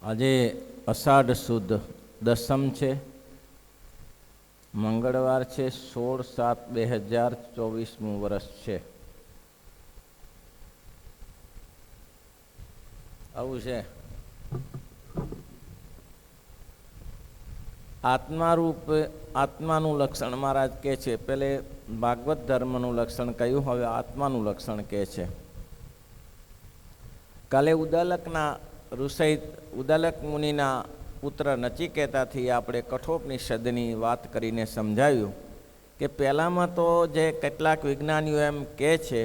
આજે અષાઢ સુદ દસમ છે, મંગળવાર છે, 16/7/2024 વર્ષ છે. આવું છે. આત્માનું લક્ષણ મહારાજ કહે છે. પેલે ભાગવત ધર્મનું લક્ષણ કહ્યું, હવે આત્માનું લક્ષણ કહે છે. કાલે ઉદાલક મુનિના પુત્ર નચિકેતાથી આપણે કઠોપનિષદની વાત કરીને સમજાવ્યું કે પહેલાંમાં તો જે કેટલાક વિજ્ઞાનીઓ એમ કહે છે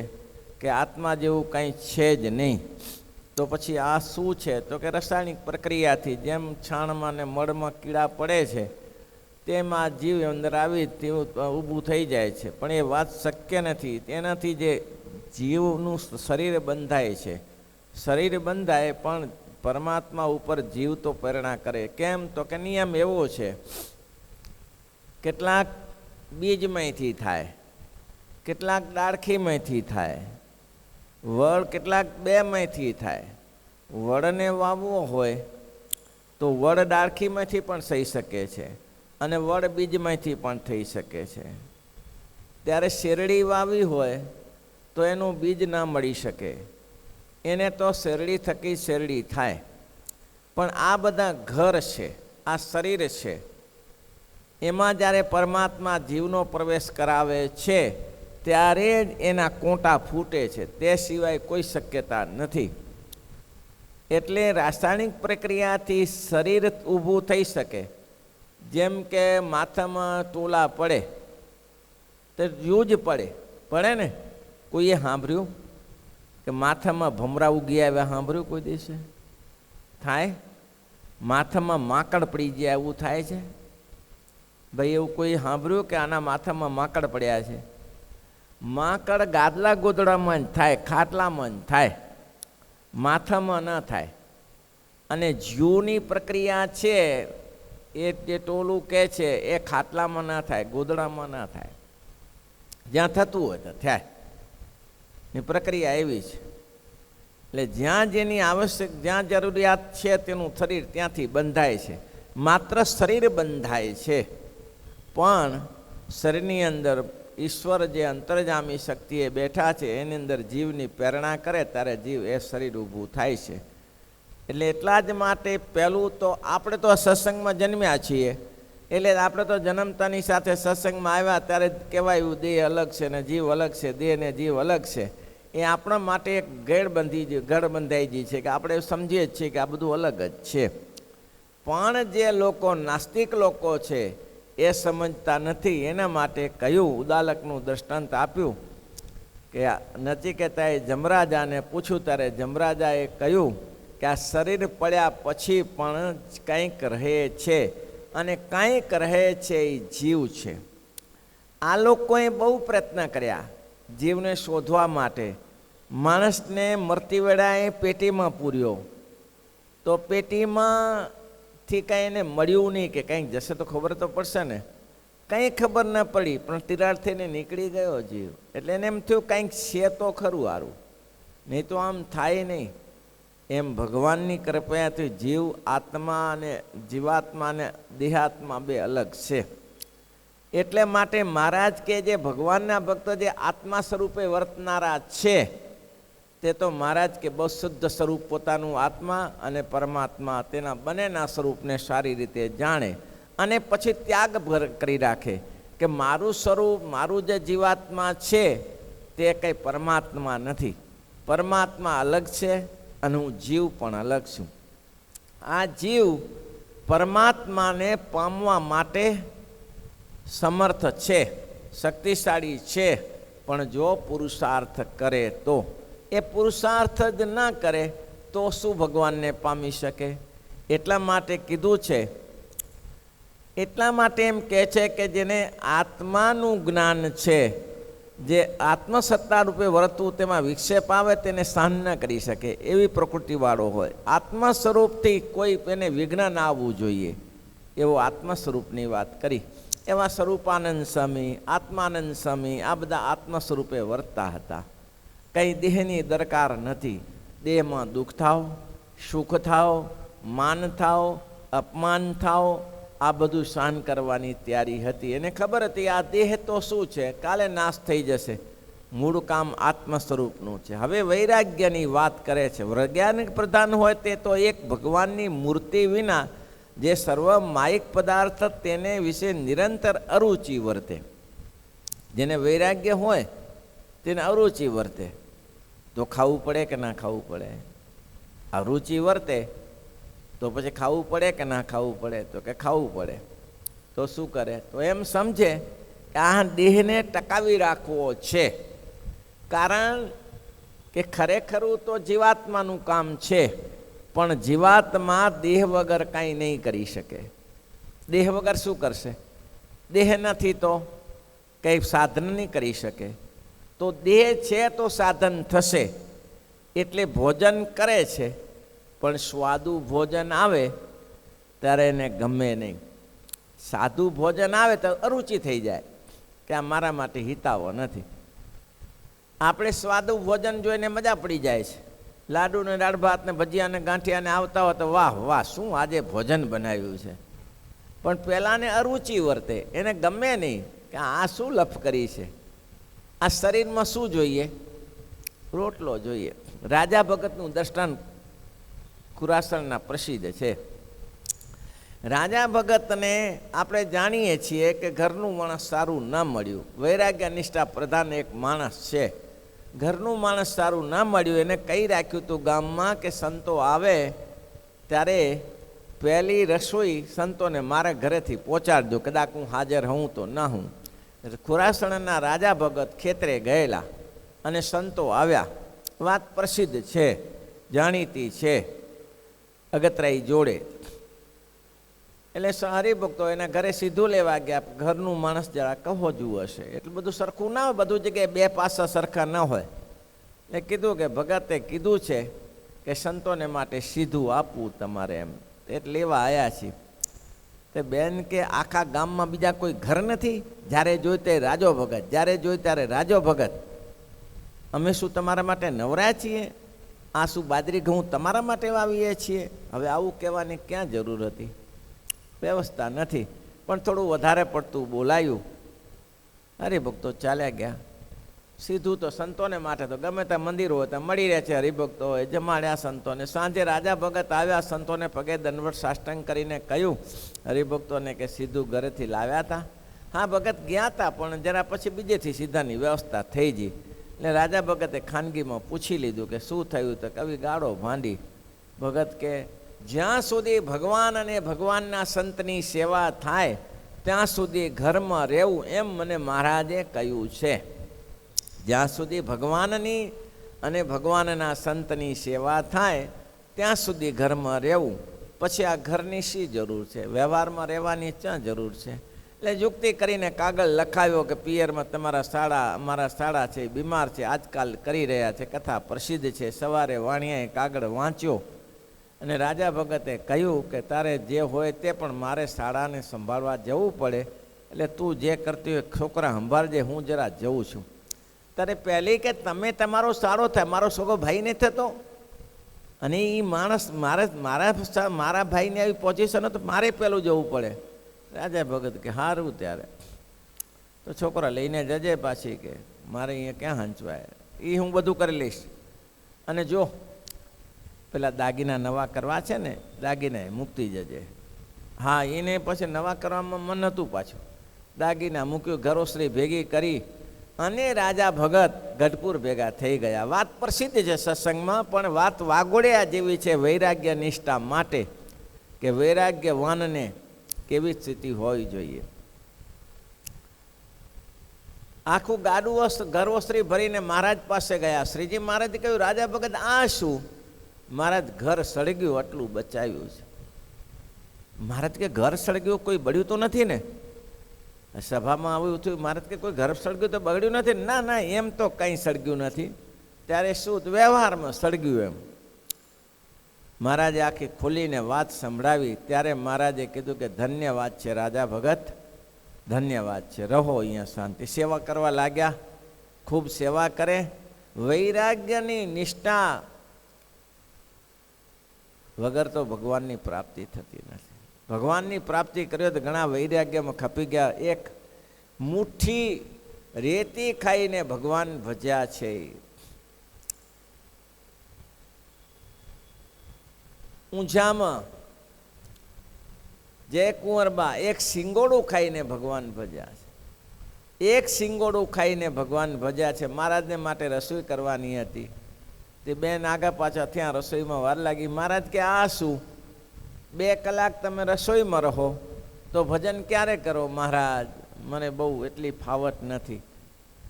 કે આત્મા જેવું કંઈ છે જ નહીં. તો પછી આ શું છે? તો કે રાસાયણિક પ્રક્રિયાથી જેમ છાણમાં ને મળમાં કીડા પડે છે તેમ આ જીવ અંદર આવી ઊભું થઈ જાય છે. પણ એ વાત શક્ય નથી. તેનાથી જે જીવનું શરીર બંધાય છે, શરીર બંધાય પણ પરમાત્મા ઉપર જીવ તો પ્રેરણા કરે. કેમ? તો કે નિયમ એવો છે, કેટલાક બીજમાંથી થાય, કેટલાક ડાળખીમાંથી થાય, વડ કેટલાક બેમાંથી થાય. વડને વાવવો હોય તો વડ ડાળખીમાંથી પણ થઈ શકે છે અને વડ બીજમાંથી પણ થઈ શકે છે. ત્યારે શેરડી વાવી હોય તો એનું બીજ ના મળી શકે, એને તો શેરડી થકી શેરડી થાય. પણ આ બધા ઘર છે, આ શરીર છે, એમાં જ્યારે પરમાત્મા જીવનો પ્રવેશ કરાવે છે ત્યારે જ એના કોંટા ફૂટે છે, તે સિવાય કોઈ શક્યતા નથી. એટલે રાસાયણિક પ્રક્રિયાથી શરીર ઊભું થઈ શકે. જેમ કે માથામાં ટોલા પડે તો યુજ પડે ને. કોઈએ સાંભળ્યું કે માથામાં ભમરા ઉગી આવ્યા? સાંભળ્યું કોઈ દિવસે? થાય? માથામાં માકડ પડી ગયા એવું થાય છે? ભાઈ એવું કોઈ સાંભળ્યું કે આના માથામાં માકડ પડ્યા છે? માકડ ગાદલા ગોદડામાં જ થાય, ખાટલામાં જ થાય, માથામાં ન થાય. અને જીવની પ્રક્રિયા છે એ જે ટોલું કહે છે એ ખાટલામાં ના થાય, ગોદડામાં ના થાય. જ્યાં થતું હોય તો થાય. એ પ્રક્રિયા એવી છે. એટલે જ્યાં જેની આવશ્યક, જ્યાં જરૂરિયાત છે તેનું શરીર ત્યાંથી બંધાય છે. માત્ર શરીર બંધાય છે, પણ શરીરની અંદર ઈશ્વર જે અંતર્જામી શક્તિએ બેઠા છે એની અંદર જીવની પ્રેરણા કરે ત્યારે જીવ એ શરીર ઊભું થાય છે. એટલે એટલા જ માટે પહેલું તો આપણે તો સત્સંગમાં જન્મ્યા છીએ, એટલે આપણે તો જન્મતાની સાથે સત્સંગમાં આવ્યા ત્યારે કહેવાયું દેહ અલગ છે ને જીવ અલગ છે, દેહ ને જીવ અલગ છે. એ આપણા માટે એક ગેડ બંધાઈ ગઈ છે કે આપણે સમજીએ જ છીએ કે આ બધું અલગ જ છે. પણ જે લોકો નાસ્તિક લોકો છે એ સમજતા નથી. એના માટે કયું ઉદાલકનું દ્રષ્ટાંત આપ્યું કે નચિકેતાએ જમરાજાને પૂછ્યું ત્યારે જમરાજાએ કહ્યું કે આ શરીર પડ્યા પછી પણ કંઈક રહે છે અને કંઈક રહે છે એ જીવ છે. આ લોકોએ બહુ પ્રયત્ન કર્યા જીવને શોધવા માટે. માણસને મરતી વેળાએ પેટીમાં પૂર્યો તો પેટીમાંથી કાંઈ એને મળ્યું નહીં કે કંઈક જશે તો ખબર તો પડશે ને. કંઈ ખબર ન પડી પણ તિરાડ થઈને નીકળી ગયો જીવ. એટલે એને એમ થયું કંઈક છે તો ખરું સારું, નહીં તો આમ થાય નહીં. એમ ભગવાનની કૃપાથી જીવ આત્મા અને જીવાત્મા અને દેહાત્મા બે અલગ છે. એટલે માટે મહારાજ કે જે ભગવાનના ભક્તો જે આત્મા સ્વરૂપે વર્તનારા છે તે તો મહારાજ કે બહુ શુદ્ધ સ્વરૂપ પોતાનું આત્મા અને પરમાત્મા તેના બંનેના સ્વરૂપને સારી રીતે જાણે અને પછી ત્યાગ કરી રાખે કે મારું સ્વરૂપ, મારું જે જીવાત્મા છે તે કંઈ પરમાત્મા નથી. પરમાત્મા અલગ છે અને હું જીવ પણ અલગ છું. આ જીવ પરમાત્માને પામવા માટે સમર્થ છે, શક્તિશાળી છે, પણ જો પુરુષાર્થ કરે તો. એ પુરુષાર્થ જ ન કરે તો શું ભગવાનને પામી શકે? એટલા માટે કીધું છે. એટલા માટે એમ કહે છે કે જેને આત્માનું જ્ઞાન છે, જે આત્મસત્તા રૂપે વર્તવું તેમાં વિક્ષેપ આવે તેને સહન ન કરી શકે એવી પ્રકૃતિવાળો હોય. આત્મા સ્વરૂપથી કોઈ એને વિઘ્ન ના આવવું જોઈએ એવો આત્મા સ્વરૂપની વાત કરી. એવા સ્વરૂપાનંદ સ્વામી, આત્માનંદ સ્વામી આ બધા આત્મા સ્વરૂપે વર્તતા હતા. કંઈ દેહની દરકાર નથી. દેહમાં દુઃખ થાવ, સુખ થાવ, માન થાવ, અપમાન થાવ, આ બધું સહન કરવાની તૈયારી હતી. એને ખબર હતી આ દેહ તો શું છે, કાલે નાશ થઈ જશે, મૂળ કામ આત્મ સ્વરૂપનું છે. હવે વૈરાગ્યની વાત કરે છે. વૈજ્ઞાનિક પ્રધાન હોય તે તો એક ભગવાનની મૂર્તિ વિના જે સર્વ માયિક પદાર્થ તેને વિશે નિરંતર અરુચિ વર્તે. જેને વૈરાગ્ય હોય તેને અરુચિ વર્તે તો ખાવું પડે કે ના ખાવું પડે? અરુચિ વર્તે તો પછી ખાવું પડે કે ના ખાવું પડે? તો કે ખાવું પડે. તો શું કરે? તો એમ સમજે કે આ દેહને ટકાવી રાખવો છે, કારણ કે ખરેખરું તો જીવાત્માનું કામ છે, પણ જીવાત્મા દેહ વગર કાંઈ નહીં કરી શકે. દેહ વગર શું કરશે? દેહ નથી તો કંઈ સાધન નહીં કરી શકે. તો દેહ છે તો સાધન થશે. એટલે ભોજન કરે છે, પણ સ્વાદુ ભોજન આવે ત્યારે એને ગમે નહીં. સાદું ભોજન આવે તો અરુચિ થઈ જાય કે આ મારા માટે હિતાવો નથી. આપણે સ્વાદુ ભોજન જોઈને મજા પડી જાય છે. લાડુ ને દાળ ભાત ને ભજીયા ને ગાંઠિયાને આવતા હોય તો વાહ વાહ શું આજે ભોજન બનાવ્યું છે. પણ પહેલાંને અરુચિ વર્તે, એને ગમે નહીં કે આ શું લફ કરી છે. આ શરીરમાં શું જોઈએ? રોટલો જોઈએ. રાજા ભગતનું દ્રષ્ટાંત ખુરાસણના પ્રસિદ્ધ છે. રાજા ભગતને આપણે જાણીએ છીએ કે ઘરનું માણસ સારું ન મળ્યું. વૈરાગ્ય નિષ્ઠા પ્રધાન એક માણસ છે. ઘરનું માણસ સારું ન મળ્યું, એને કહી રાખ્યું હતું ગામમાં કે સંતો આવે ત્યારે પહેલી રસોઈ સંતોને મારા ઘરેથી પહોંચાડજો, કદાચ હું હાજર હોઉં તો ન હું. ખુરાસણના રાજા ભગત ખેતરે ગયેલા અને સંતો આવ્યા. વાત પ્રસિદ્ધ છે, જાણીતી છે, અગતરાઈ જોડે. એટલે હરિભક્તો એના ઘરે સીધું લેવા ગયા. ઘરનું માણસ જરા કહો જુઓ હશે, એટલું બધું સરખું ના હોય, બધું જગ્યાએ બે પાસા સરખા ન હોય. એટલે કીધું કે ભગતે કીધું છે કે સંતોને માટે સીધું આપવું તમારે, એમ એટલે લેવા આવ્યા છીએ. તે બેન કે આખા ગામમાં બીજા કોઈ ઘર નથી? જ્યારે જોઈ તે રાજો ભગત, જ્યારે જોઈ ત્યારે રાજો ભગત. અમે શું તમારા માટે નવરા છીએ? આ શું બાજરી ઘઉં તમારા માટે વાવીએ છીએ? હવે આવું કહેવાની ક્યાં જરૂર હતી? વ્યવસ્થા નથી. પણ થોડું વધારે પડતું બોલાયું. હરિભક્તો ચાલ્યા ગયા. સીધું તો સંતોને માટે તો ગમે ત્યાં મંદિર હોય ત્યાં મળી રહે છે. હરિભક્તોએ જમાડ્યા સંતોને. સાંજે રાજા ભગત આવ્યા, સંતોને પગે દંડવત સાષ્ટાંગ કરીને કહ્યું હરિભક્તોને કે સીધું ઘરેથી લાવ્યા હતા? હા ભગત ગયા હતા, પણ જરા પછી બીજેથી સીધાની વ્યવસ્થા થઈ ગઈ. એટલે રાજા ભગતે ખાનગીમાં પૂછી લીધું કે શું થયું? તો કવિ ગાળો ભાંડી. ભગત કે જ્યાં સુધી ભગવાન અને ભગવાનના સંતની સેવા થાય ત્યાં સુધી ઘરમાં રહેવું, એમ મને મહારાજે કહ્યું છે. જ્યાં સુધી ભગવાનની અને ભગવાનના સંતની સેવા થાય ત્યાં સુધી ઘરમાં રહેવું. પછી આ ઘરની શી જરૂર છે? વ્યવહારમાં રહેવાની ક્યાં જરૂર છે? એટલે યુક્તિ કરીને કાગળ લખાવ્યો કે પિયરમાં અમારા શાળા છે, બીમાર છે, આજકાલ કરી રહ્યા છે, કથા પ્રસિદ્ધ છે. સવારે વાણિયાએ કાગળ વાંચ્યો અને રાજા ભગતે કહ્યું કે તારે જે હોય તે, પણ મારે શાળાને સંભાળવા જવું પડે, એટલે તું જે કરતી હોય છોકરા સંભાળજે, હું જરા જઉં છું. ત્યારે પહેલી કે તમે તમારો સારો થાય, મારો સગો ભાઈ નહીં થતો? અને એ માણસ મારા ભાઈને આવી પોઝિશન તો મારે પહેલું જવું પડે. રાજા ભગત કે સારું ત્યારે તો છોકરા લઈને જજે પાછી, કે મારે અહીંયા ક્યાં હંચવાય, એ હું બધું કરી લઈશ. અને જો પેલા દાગીના નવા કરવા છે ને, દાગીના મૂકતી જજે. હા, એને પછી નવા કરવામાં મન હતું પાછું. દાગીના મૂક્યું, ઘરોશ્રી ભેગી કરી અને રાજા ભગત ગઢપુર ભેગા થઈ ગયા. વાત પ્રસિદ્ધ છે સત્સંગમાં, પણ વાત વાગોળ્યા જેવી છે વૈરાગ્ય નિષ્ઠા માટે, કે વૈરાગ્યવાનને કેવી સ્થિતિ હોવી જોઈએ. આખું ગાડું ઘરોશ્રી ભરીને મહારાજ પાસે ગયા. શ્રીજી મહારાજે કહ્યું રાજા ભગત આ શું? મહારાજ ઘર સળગ્યું આટલું બચાવ્યું છે. મહારાજ કે ઘર સળગ્યું કોઈ બળ્યું તો નથી ને? સભામાં આવ્યું થયું. મહારાજ કે કોઈ ઘર સળગ્યું તો બગડ્યું નથી? ના ના, એમ તો કંઈ સળગ્યું નથી. ત્યારે શું વ્યવહારમાં સળગ્યું એમ. મહારાજે આખી ખોલીને વાત સંભળાવી. ત્યારે મહારાજે કીધું કે ધન્યવાદ છે રાજા ભગત, ધન્યવાદ છે, રહો અહીંયા શાંતિ. સેવા કરવા લાગ્યા, ખૂબ સેવા કરે. વૈરાગ્યની નિષ્ઠા વગર તો ભગવાનની પ્રાપ્તિ થતી નથી. ભગવાનની પ્રાપ્તિ કર્યો તો ઘણા વૈરાગ્યમાં ખપી ગયા. એક મુઠ્ઠી રેતી ખાઈને ભગવાન ભજ્યા છે. ઊંઝામાં જય કુંવરબા એક સિંગોડું ખાઈને ભગવાન ભજ્યા છે. એક સિંગોડું ખાઈને ભગવાન ભજ્યા છે. મહારાજને માટે રસોઈ કરવાની હતી. તે બેન આગા પાછા ત્યાં રસોઈમાં વાર લાગી. મહારાજ કે આ શું 2 કલાક તમે રસોઈમાં રહો તો ભજન ક્યારે કરો? મહારાજ મને બહુ એટલી ફાવટ નથી.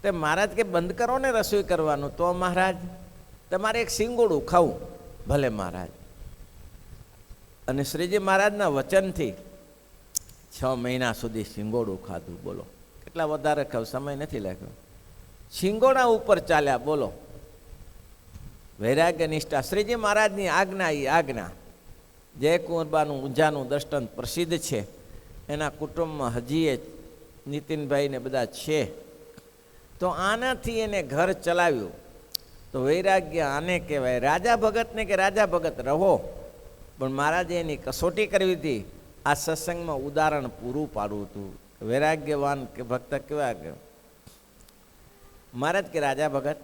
તે મહારાજ કે બંધ કરો ને રસોઈ કરવાનું. તો મહારાજ તમારે એક સિંગોડું ખાવું. ભલે મહારાજ. અને શ્રીજી મહારાજના વચનથી 6 મહિના સુધી સિંગોડું ખાધું. બોલો કેટલા વધારે ખાવ, સમય નથી લાગ્યો. સિંગોડા ઉપર ચાલ્યા. બોલો વૈરાગ્ય નિષ્ઠા. શ્રીજી મહારાજની આજ્ઞા એ આજ્ઞા. જય કુંવરબાનું ઊંઝાનું દ્રષ્ટાંત પ્રસિદ્ધ છે. એના કુટુંબમાં હજી એ નીતિનભાઈ ને બધા છે. તો આનાથી એને ઘર ચલાવ્યું. તો વૈરાગ્ય આને કહેવાય. રાજા ભગતને કે રાજા ભગત રહો, પણ મહારાજે એની કસોટી કરવી હતી. આ સત્સંગમાં ઉદાહરણ પૂરું પાડવું હતું. વૈરાગ્યવાન કે ભક્ત કેવા કે મહારાજ કે રાજા ભગત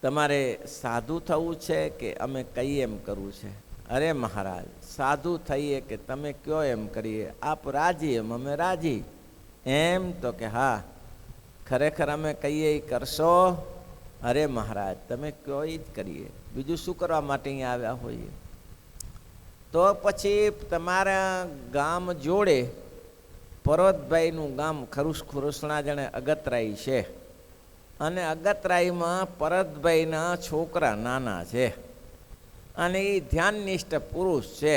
તમારે સાધુ થવું છે કે અમે કહીએ એમ કરવું છે? અરે મહારાજ સાધુ થઈએ કે તમે કયો એમ કરીએ? આપ રાજી એમ અમે રાજી. એમ તો કે હા ખરેખર અમે કહીએ એ કરશો? અરે મહારાજ તમે કયો એ જ કરીએ, બીજું શું કરવા માટે અહીંયા આવ્યા હોઈએ? તો પછી તમારા ગામ જોડે પર્વતભાઈનું ગામ ખરુસણા જણે અગતરાઈ છે. અને અગતરાઈમાં પરતભાઈના છોકરા નાના છે અને એ ધ્યાનનિષ્ઠ પુરુષ છે.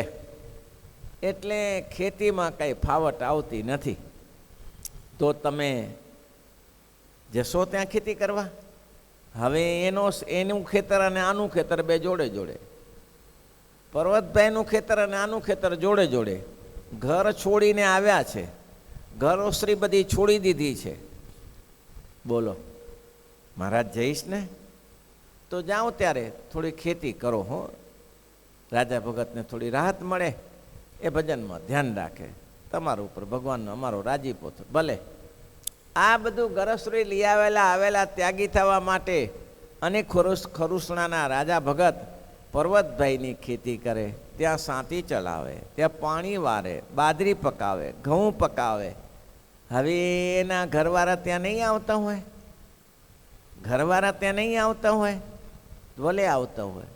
એટલે ખેતીમાં કંઈ ફાવટ આવતી નથી. તો તમે જશો ત્યાં ખેતી કરવા? હવે એનું ખેતર અને આનું ખેતર બે જોડે જોડે. પર્વતભાઈનું ખેતર અને આનું ખેતર જોડે જોડે. ઘર છોડીને આવ્યા છે. ઘરોશ્રી બધી છોડી દીધી છે. બોલો મહારાજ જઈશ ને તો જાઓ ત્યારે થોડી ખેતી કરો હો. રાજા ભગતને થોડી રાહત મળે. એ ભજનમાં ધ્યાન રાખે. તમારા ઉપર ભગવાનનો અમારો રાજીપો થયો. ભલે આ બધું ઘરશ્રી લઈ આવેલા ત્યાગી થવા માટે અને ખરુસણાના રાજા ભગત પર્વતભાઈની ખેતી કરે. ત્યાં સાંતી ચલાવે, ત્યાં પાણી વારે, બાજરી પકાવે, ઘઉં પકાવે. હવે એના ઘરવાળા ત્યાં નહીં આવતા હોય? ઘરવાળા ત્યાં નહીં આવતા હોય? ભલે આવતા હોય.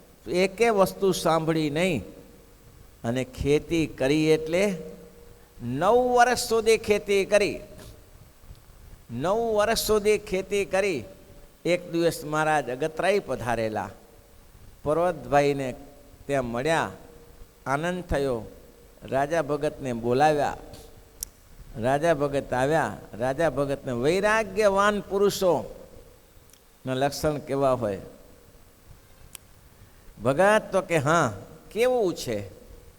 એકે વસ્તુ સાંભળી નહીં અને ખેતી કરી. એટલે 9 વર્ષ સુધી ખેતી કરી. 9 વર્ષ સુધી ખેતી કરી. એક દિવસ મહારાજ અગતરાઈ પધારેલા. પર્વતભાઈને ત્યાં મળ્યા. આનંદ થયો. રાજા ભગતને બોલાવ્યા. રાજા ભગત આવ્યા. રાજા ભગતને વૈરાગ્યવાન પુરુષોના લક્ષણ કેવા હોય? ભગત તો કે હા કેવું છે?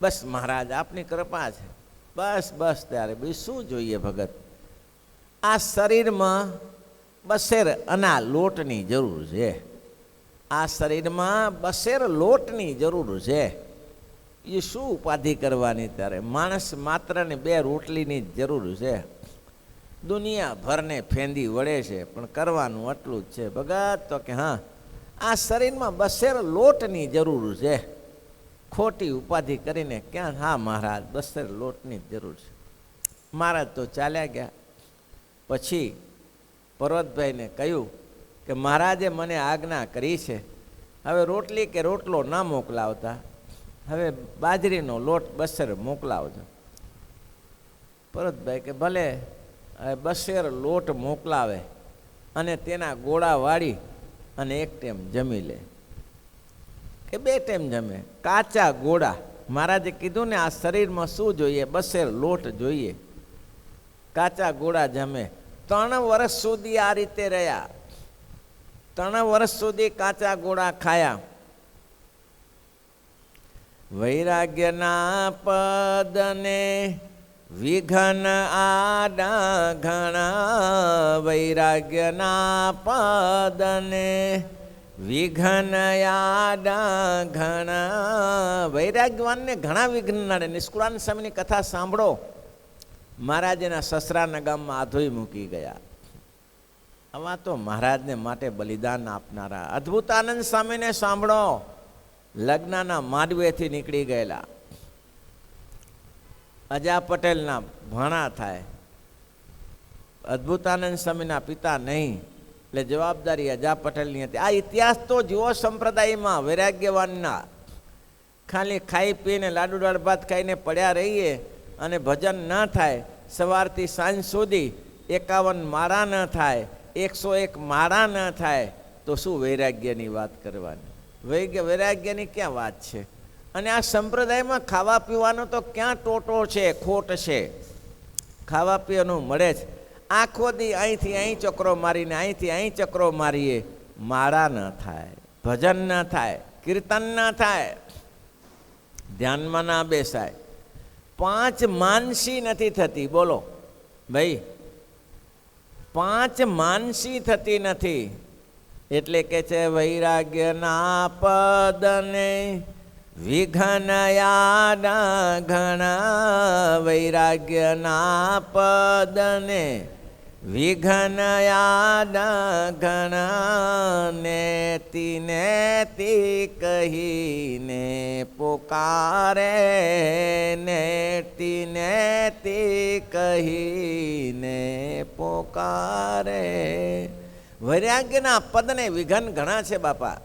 બસ મહારાજ આપની કૃપા છે. બસ બસ ત્યારે બીજું શું જોઈએ ભગત? આ શરીરમાં બસેર અના લોટની જરૂર છે. આ શરીરમાં બસેર લોટની જરૂર છે. એ શું ઉપાધિ કરવાની? ત્યારે માણસ માત્રને 2 રોટલીની જરૂર છે. દુનિયાભરને ફેંદી વળે છે પણ કરવાનું આટલું જ છે. ભગત તો કે હા આ શરીરમાં બસેર લોટની જરૂર છે. ખોટી ઉપાધિ કરીને ક્યાં? હા મહારાજ બસેર લોટની જરૂર છે. મહારાજ તો ચાલ્યા ગયા. પછી પર્વતભાઈને કહ્યું કે મહારાજે મને આજ્ઞા કરી છે હવે રોટલી કે રોટલો ના મોકલાવતા, હવે બાજરીનો લોટ બસેર મોકલાવજો. પર્વતભાઈ કે ભલે. હવે બસેર લોટ મોકલાવે અને તેના ગોળા વાળી અને એક ટાઈમ જમી લે કે 2 ટાઈમ જમે. કાચા ગોળા. મહારાજે કીધું ને આ શરીરમાં શું જોઈએ? બસેર લોટ જોઈએ. કાચા ગોળા જમે. 3 વર્ષ સુધી આ રીતે રહ્યા. 3 વર્ષ સુધી કાચા ગોળા ખાયા. વૈરાગ્યના પદને વિઘન આડા ઘણા. વૈરાગ્યના પદને વિઘ્નયાડા ઘણા, વૈરાગ્યવાનને ઘણા વિઘ્ન નડે. નિષ્કુળાનંદ સ્વામીની કથા સાંભળો. મહારાજના સસરાના ગામમાં આધોઈ મૂકી ગયા. આવા તો મહારાજને માટે બલિદાન આપનારા. અદ્ભુતાનંદ સ્વામીને સાંભળો, લગ્નના માંડવેથી નીકળી ગયેલા. અજા પટેલના ભાણા થાય. અદ્ભુતાનંદ સ્વામીના પિતા નહીં, એટલે જવાબદારી અજા પટેલની હતી. આ ઇતિહાસ તો જુઓ સંપ્રદાયમાં વૈરાગ્યવાનના. ખાલી ખાઈ પીને લાડુ દાળ ભાત ખાઈને પડ્યા રહીએ અને ભજન ન થાય, સવારથી સાંજ સુધી 51 માળા ન થાય, 101 માળા ન થાય, તો શું વૈરાગ્યની વાત કરવાની? વૈરાગ્યની ક્યાં વાત છે? અને આ સંપ્રદાયમાં ખાવા પીવાનો તો ક્યાં ટોટો છે, ખોટ છે? ખાવા પીવાનું મળે જ. આખો દી અહીંથી અહીં ચક્રો મારીને અહીંથી અહીં ચક્રો મારીએ, માળા ન થાય, ભજન ન થાય, કીર્તન ન થાય, ધ્યાનમાં ના બેસાય. 5 માનસી નથી થતી. બોલો ભાઈ, 5 માનસી થતી નથી. એટલે કે છે વૈરાગ્યના પદને વિઘ્નયાડા ઘણા, વૈરાગ્યના પદને વિઘ્નયાડા ઘણા, નેતિ નેતિ કહીને પોકારે, નેતિ નેતિ કહીને પોકારે. વૈરાગ્યના પદને વિઘ્ન ઘણા છે બાપા.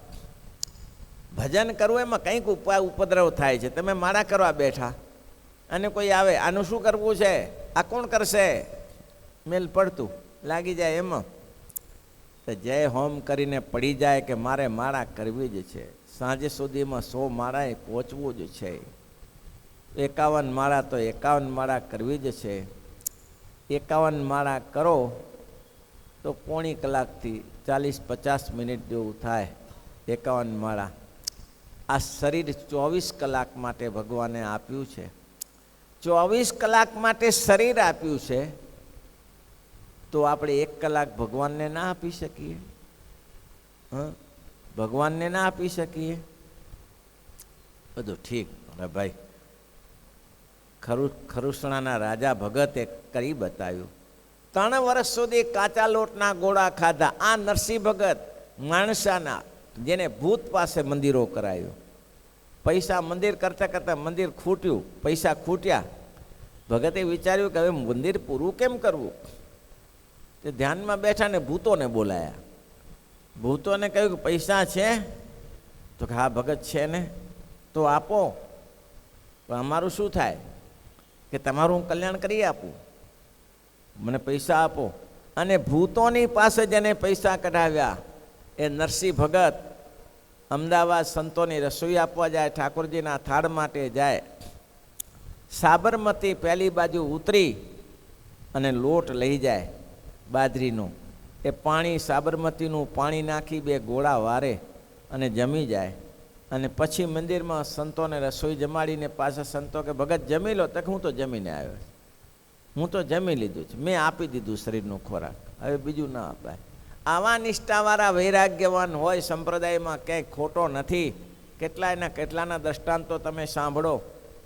ભજન કરવું એમાં કંઈક ઉપદ્રવ થાય છે. તમે માળા કરવા બેઠા અને કોઈ આવે, આનું શું કરવું છે, આ કોણ કરશે, મેલ પડતું લાગી જાય એમાં. તો જય હોમ કરીને પડી જાય કે મારે માળા કરવી જ છે, સાંજે સુધીમાં 100 માળાએ પહોંચવું જ છે, 51 માળા તો 51 માળા કરવી જ છે. 51 માળા કરો તો પોણી કલાકથી 40-50 મિનિટ જેવું થાય. 51 માળા. આ શરીર 24 કલાક માટે ભગવાને આપ્યું છે. 24 કલાક માટે શરીર આપ્યું છે, તો આપણે 1 કલાક ભગવાનને ના આપી શકીએ? ભગવાનને ના આપી શકીએ? બધું ઠીક. હવે ભાઈ, ખરુસણાના રાજા ભગતે કરી બતાવ્યું. 3 વર્ષ સુધી કાચા લોટના ગોળા ખાધા. આ નરસિંહ ભગત માણસાના, જેને ભૂત પાસે મંદિરો કરાયું. પૈસા મંદિર કરતાં કરતાં મંદિર ખૂટ્યું, પૈસા ખૂટ્યા. ભગતે વિચાર્યું કે હવે મંદિર પૂરું કેમ કરવું? તે ધ્યાનમાં બેઠા ને ભૂતોને બોલાયા. ભૂતોને કહ્યું કે પૈસા છે? તો કે હા ભગત છે ને. તો આપો. પણ અમારું શું થાય? કે તમારું હું કલ્યાણ કરી આપું, મને પૈસા આપો. અને ભૂતોની પાસે જેને પૈસા કઢાવ્યા એ નરસિંહ ભગત અમદાવાદ સંતોની રસોઈ આપવા જાય, ઠાકોરજીના થાળ માટે જાય. સાબરમતી પહેલી બાજુ ઉતરી અને લોટ લઈ જાય બાજરીનો. એ પાણી, સાબરમતીનું પાણી નાખી 2 ગોળા વારે અને જમી જાય. અને પછી મંદિરમાં સંતોને રસોઈ જમાડીને પાછા સંતો કે ભગત જમી લો. તક હું તો જમીને આવ્યો, હું તો જમી લીધું છે, મેં આપી દીધું શરીરનો ખોરાક, હવે બીજું ના અપાય. આવા નિષ્ઠાવાળા વૈરાગ્યવાન હોય સંપ્રદાયમાં ક્યાંય ખોટો નથી. કેટલાના દ્રષ્ટાંતો તમે સાંભળો,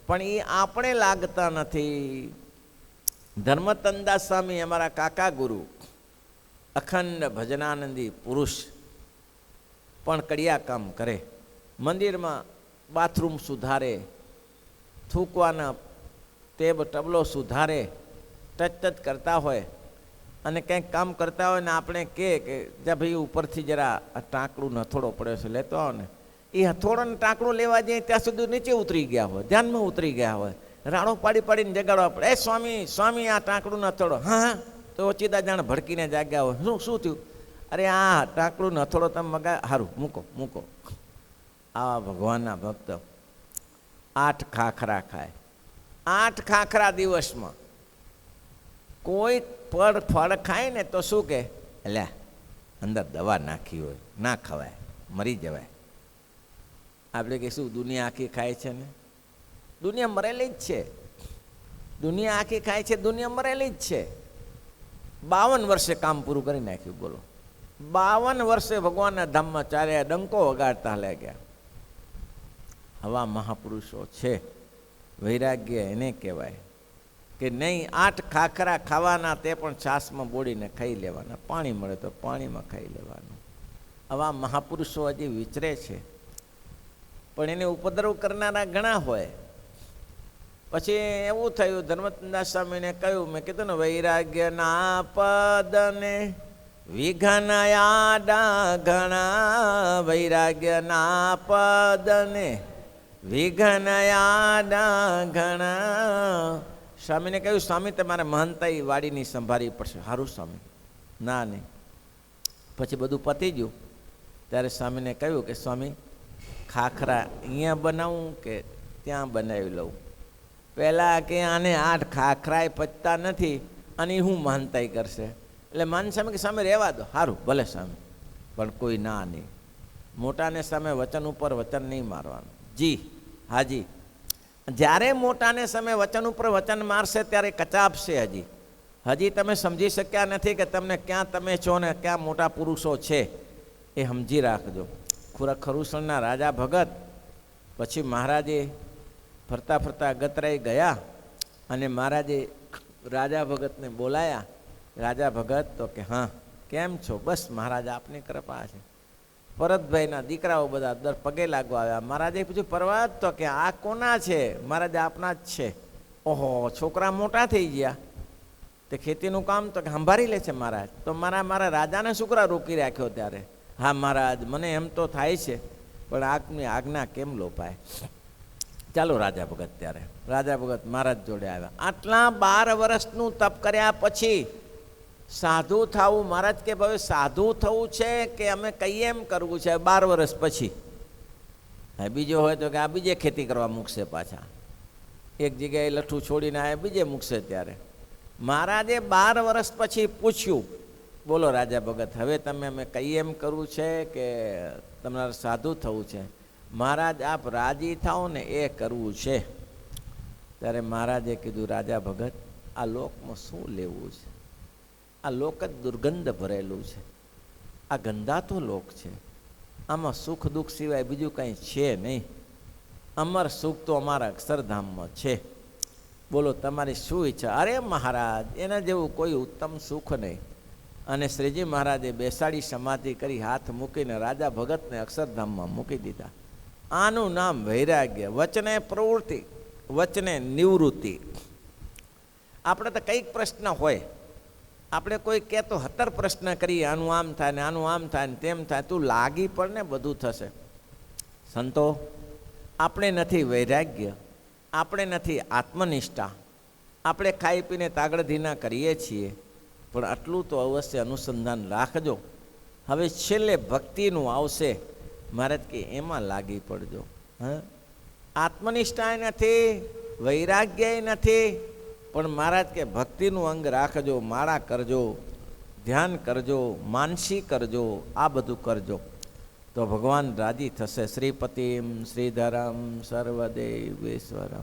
પણ એ આપણે લાગતા નથી. ધર્મતનદાસ સ્વામી અમારા કાકા ગુરુ, અખંડ ભજનાનંદી પુરુષ, પણ કડિયા કામ કરે. મંદિરમાં બાથરૂમ સુધારે, થૂકવાના ટેબ ટબલો સુધારે, ટચ કરતા હોય. અને કંઈક કામ કરતા હોય ને આપણે કે જા ભાઈ ઉપરથી જરા આ ટાંકડું હથોડો પડ્યો છે લેતો આવો ને. એ હથોડો ને ટાંકડું લેવા જઈએ ત્યાં સુધી નીચે ઉતરી ગયા હોય, ધ્યાનમાં ઉતરી ગયા હોય. રાડો પાડીને જગાડવા પડે, એ સ્વામી સ્વામી આ ટાંકડું હથોડો. હા તો ઓચિતા જાણ ભડકીને જાગ્યા હોય. શું થયું? અરે આ ટાંકડું હથોડો તમે મગા, સારું મૂકો. આવા ભગવાનના ભક્ત 8 ખાખરા ખાય. 8 ખાખરા દિવસમાં. કોઈ ફળ ખાય ને તો શું કે એટલે અંદર દવા નાખી હોય, ના ખવાય, મરી જવાય. આપણે કે શું દુનિયા આખી ખાય છે ને? દુનિયા મરેલી જ છે. દુનિયા આખી ખાય છે, દુનિયા મરેલી જ છે. 52 વર્ષે કામ પૂરું કરી નાખ્યું. બોલો, 52 વર્ષે ભગવાનના ધામમાં ચાલ્યા, ડંકો વગાડતા લાગ્યા. આવા મહાપુરુષો છે. વૈરાગ્ય એને કહેવાય કે નહીં 8 ખાખરા ખાવાના, તે પણ છાશમાં બોળીને ખાઈ લેવાના, પાણી મળે તો પાણીમાં ખાઈ લેવાનું. આવા મહાપુરુષો હજી વિચરે છે, પણ એને ઉપદ્રવ કરનારા ઘણા હોય. પછી એવું થયું, ધર્મદાસ સ્વામીને કહ્યું, મેં કીધું ને, વૈરાગ્યના પદને વિઘનયા ઘણા, વૈરાગ્યના પદને વિઘનયા ઘણા. સ્વામીને કહ્યું, સ્વામી તમારે મહંતાઈ વાડીની સંભાળવી પડશે. સારું સ્વામી. ના નહીં. પછી બધું પતી ગયું ત્યારે સ્વામીને કહ્યું કે સ્વામી, ખાખરા અહીંયા બનાવું કે ત્યાં બનાવી લઉં? પહેલાં કે આને 8 ખાખરાય પચતા નથી અને હું મહંતાઈ કરશે. એટલે માન સ્વામી કે સ્વામી રહેવા દો. સારું, ભલે સ્વામી, પણ કોઈ ના નહીં. મોટાને સામે વચન ઉપર વચન નહીં મારવાનું. જી હાજી. જ્યારે મોટાને સામે વચન ઉપર વચન મારશે ત્યારે કચાપશે. હજી તમે સમજી શક્યા નથી કે તમને ક્યાં તમે છો ને ક્યાં મોટા પુરુષો છે, એ સમજી રાખજો. ખરુસણના રાજા ભગત પછી મહારાજે ફરતા ફરતા ગતરાઈ ગયા અને મહારાજે રાજા ભગતને બોલાયા. રાજા ભગત તો કે હા કેમ છો? બસ મહારાજ આપની કૃપા છે. ભરતભાઈના દીકરાઓ બધા દર પગે લાગવા આવ્યા. મહારાજે પૂછ્યું, પરવત? તો કે આ કોના છે? મહારાજ આપના જ છે. ઓહો, છોકરા મોટા થઈ ગયા, તે ખેતીનું કામ તો કે સંભાળી લે છે મહારાજ. તો મારા રાજાને શુક્રા રોકી રાખ્યો ત્યારે? હા મહારાજ, મને એમ તો થાય છે, પણ આપની આજ્ઞા કેમ લોપાય? ચાલો રાજા ભગત. ત્યારે રાજા ભગત મહારાજ જોડે આવ્યા. આટલા 12 વર્ષનું તપ કર્યા પછી સાધુ થવું. મહારાજ કે ભાઈ સાધુ થવું છે કે અમે કહીએ એમ કરવું છે? 12 વર્ષ પછી. હા, બીજો હોય તો કે આ બીજે ખેતી કરવા મૂકશે પાછા, એક જગ્યાએ લઠ્ઠું છોડીને આ બીજે મૂકશે. ત્યારે મહારાજે 12 વર્ષ પછી પૂછ્યું, બોલો રાજા ભગત, હવે તમે અમે કહીએ એમ કરવું છે કે તમારે સાધુ થવું છે? મહારાજ આપ રાજી થાઓ ને એ કરવું છે. ત્યારે મહારાજે કીધું, રાજા ભગત, આ લોકમાં શું લેવું છે? આ લોક જ દુર્ગંધ ભરેલું છે. આ ગંધાતો લોક છે. આમાં સુખ દુઃખ સિવાય બીજું કંઈ છે નહીં. અમર સુખ તો અમારા અક્ષરધામમાં છે. બોલો તમારી શું ઈચ્છા? અરે મહારાજ, એના જેવું કોઈ ઉત્તમ સુખ નહીં. અને શ્રીજી મહારાજે બેસાડી સમાધિ કરી, હાથ મૂકીને રાજા ભગતને અક્ષરધામમાં મૂકી દીધા. આનું નામ વૈરાગ્ય. વચને પ્રવૃત્તિ, વચને નિવૃત્તિ. આપણે તો કંઈક પ્રશ્ન હોય, આપણે કોઈ કહે તો 17 પ્રશ્ન કરીએ, આનું આમ થાય ને આનું આમ થાય ને તેમ થાય. તું લાગી પડ ને, બધું થશે. સંતો, આપણે નથી વૈરાગ્ય, આપણે નથી આત્મનિષ્ઠા. આપણે ખાઈ પીને તાગડધીના કરીએ છીએ, પણ આટલું તો અવશ્ય અનુસંધાન રાખજો. હવે છેલ્લે ભક્તિનું આવશે. મહારાજ કે એમાં લાગી પડજો. હા, આત્મનિષ્ઠા નથી, વૈરાગ્ય નથી, પણ મહારાજ કે ભક્તિનું અંગ રાખજો, માળા કરજો, ધ્યાન કરજો, માનસી કરજો, આ બધું કરજો તો ભગવાન રાજી થશે. શ્રીપતિમ શ્રીધરમ સર્વદેવેશ્વરમ.